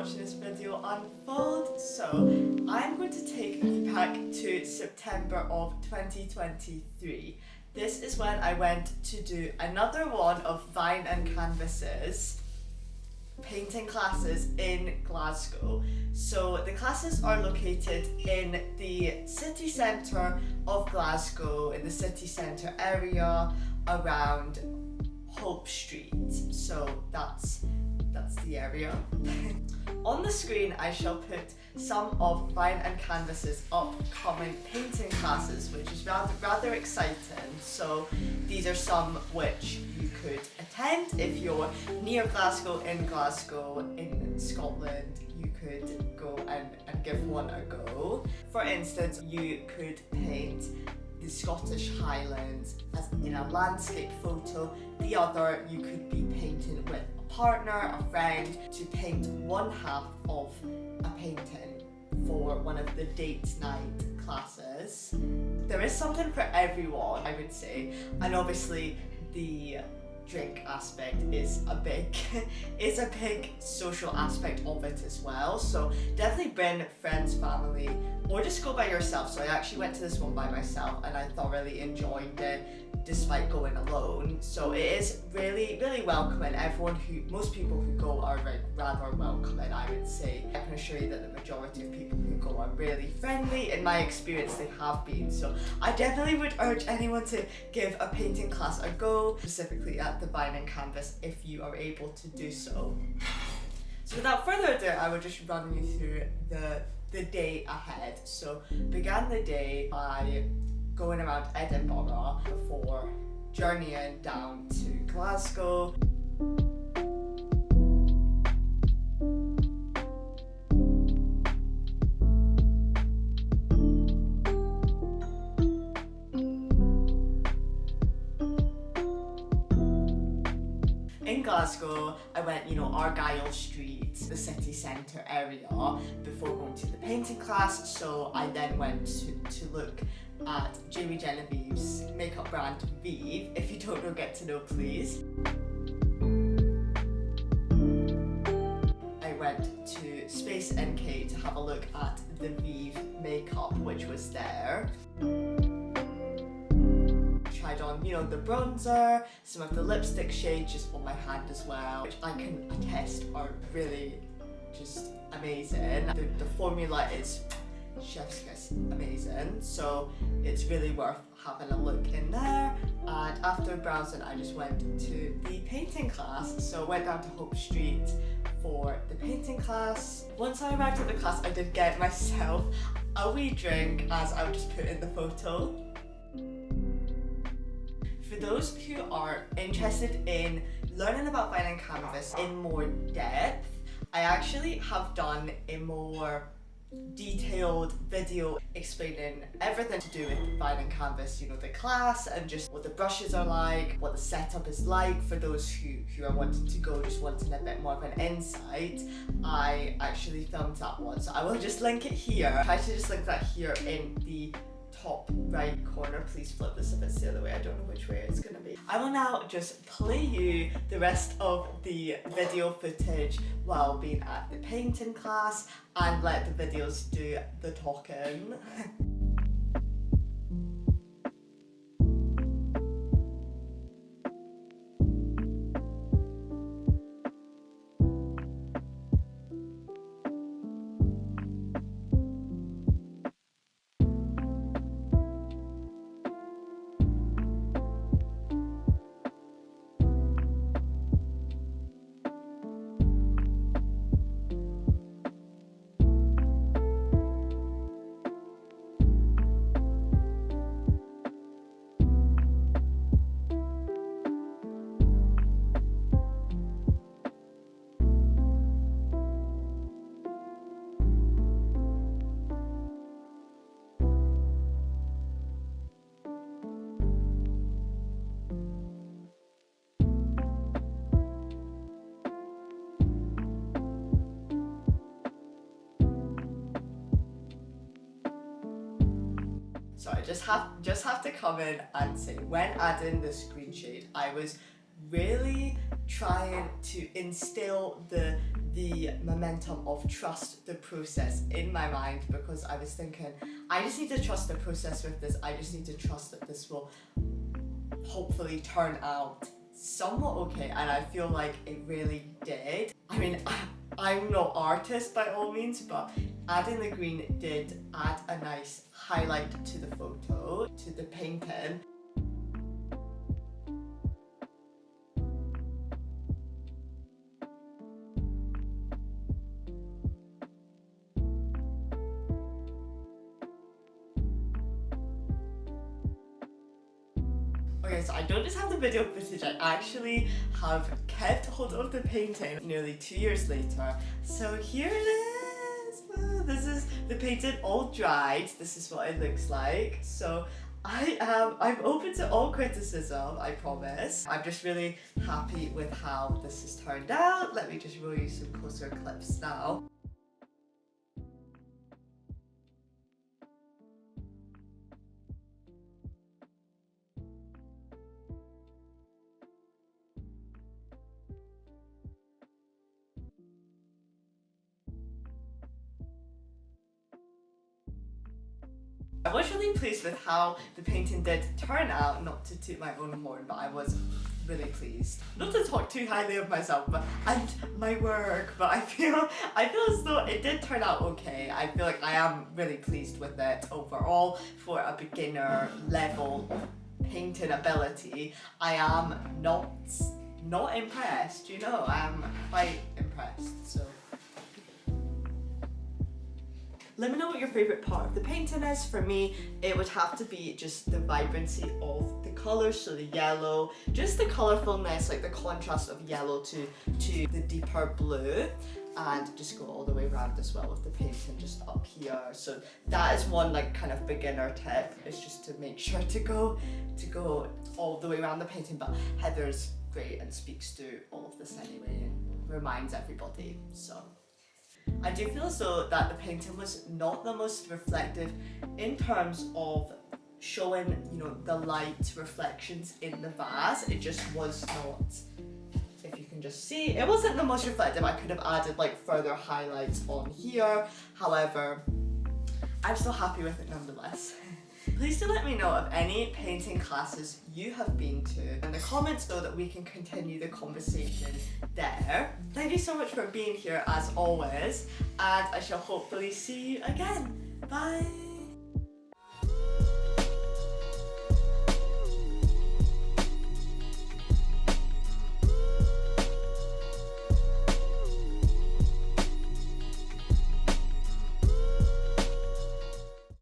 watching this video unfold. So I'm going to take you back to September of 2023. This is when I went to do another one of Vine and Canvas's painting classes in Glasgow. So the classes are located in the city centre of Glasgow, in the city centre area around Hope Street. So that's the area. On the screen I shall put some of Vine and Canvas's upcoming painting classes, which is rather exciting. So these are some which you could attend if you're near Glasgow, in Scotland. You could go and give one a go. For instance, you could paint the Scottish Highlands as in a landscape photo. The other, you could be painting with a partner, a friend, to paint one half of a painting for one of the date night classes. There is something for everyone, I would say, and obviously the drink aspect is a big social aspect of it as well. So definitely bring friends, family, or just go by yourself. So I actually went to this one by myself and I thoroughly enjoyed it despite going alone. So it is really welcoming. Most people who go are rather welcoming, I would say. I can assure you that the majority of people who go are really friendly. In my experience, they have been. So I definitely would urge anyone to give a painting class a go, specifically at the Vine and Canvas if you are able to do so. So without further ado, I will just run you through the day ahead. So began the day by going around Edinburgh before journeying down to Glasgow. In Glasgow, I went, Argyle Street, the city centre area, before going to the painting class. So I then went to look at Jamie Genevieve's makeup brand Vive. If you don't know, get to know, please. I went to Space NK to have a look at the Vive makeup which was there. Tried on, the bronzer, some of the lipstick shades just on my hand as well, which I can attest are really just amazing. The formula is chef's kiss amazing, so it's really worth having a look in there. And after browsing, I just went to the painting class. So I went down to Hope Street for the painting class. Once I arrived at the class, I did get myself a wee drink, as I would just put in the photo. For those who are interested in learning about Vine and Canvas in more depth, I actually have done a more detailed video explaining everything to do with Vine and Canvas, the class and just what the brushes are like, what the setup is like for those who are wanting to go, just wanting a bit more of an insight. I actually filmed that one, so I will just link it here. Try to just link that here in the top right corner. Please flip this if it's the other way. I don't know which way it's gonna be. I will now just play you the rest of the video footage while being at the painting class and let the videos do the talking. So I just have to come in and say, when adding the screen shade, I was really trying to instill the the momentum of trust the process in my mind, because I was thinking, I just need to trust the process with this. I just need to trust that this will hopefully turn out somewhat okay, and I feel like it really did. I mean, I'm no artist by all means, but adding the green did add a nice highlight to the photo, to the painting. Okay, so I don't just have the video footage, I actually have kept hold of the painting nearly 2 years later. So here it is! This is the painting all dried. This is what it looks like. So I'm open to all criticism, I promise. I'm just really happy with how this has turned out. Let me just roll you some closer clips now. I was really pleased with how the painting did turn out, not to toot my own horn, but I was really pleased. Not to talk too highly of myself and my work, but I feel as though it did turn out okay. I feel like I am really pleased with it overall. For a beginner level painting ability, I am not impressed, you know, I am quite impressed, so. Let me know what your favourite part of the painting is. For me, it would have to be just the vibrancy of the colours, so the yellow, just the colourfulness, like the contrast of yellow to the deeper blue, and just go all the way around as well with the painting just up here. So that is one like kind of beginner tip, is just to make sure to go all the way around the painting. But Heather's great and speaks to all of this anyway and reminds everybody, so. I do feel as though that the painting was not the most reflective in terms of showing, you know, the light reflections in the vase. It just was not, if you can just see, it wasn't the most reflective. I could have added like further highlights on here. However, I'm still happy with it nonetheless. Please do let me know of any painting classes you have been to in the comments so that we can continue the conversation there. Thank you so much for being here as always, and I shall hopefully see you again. Bye!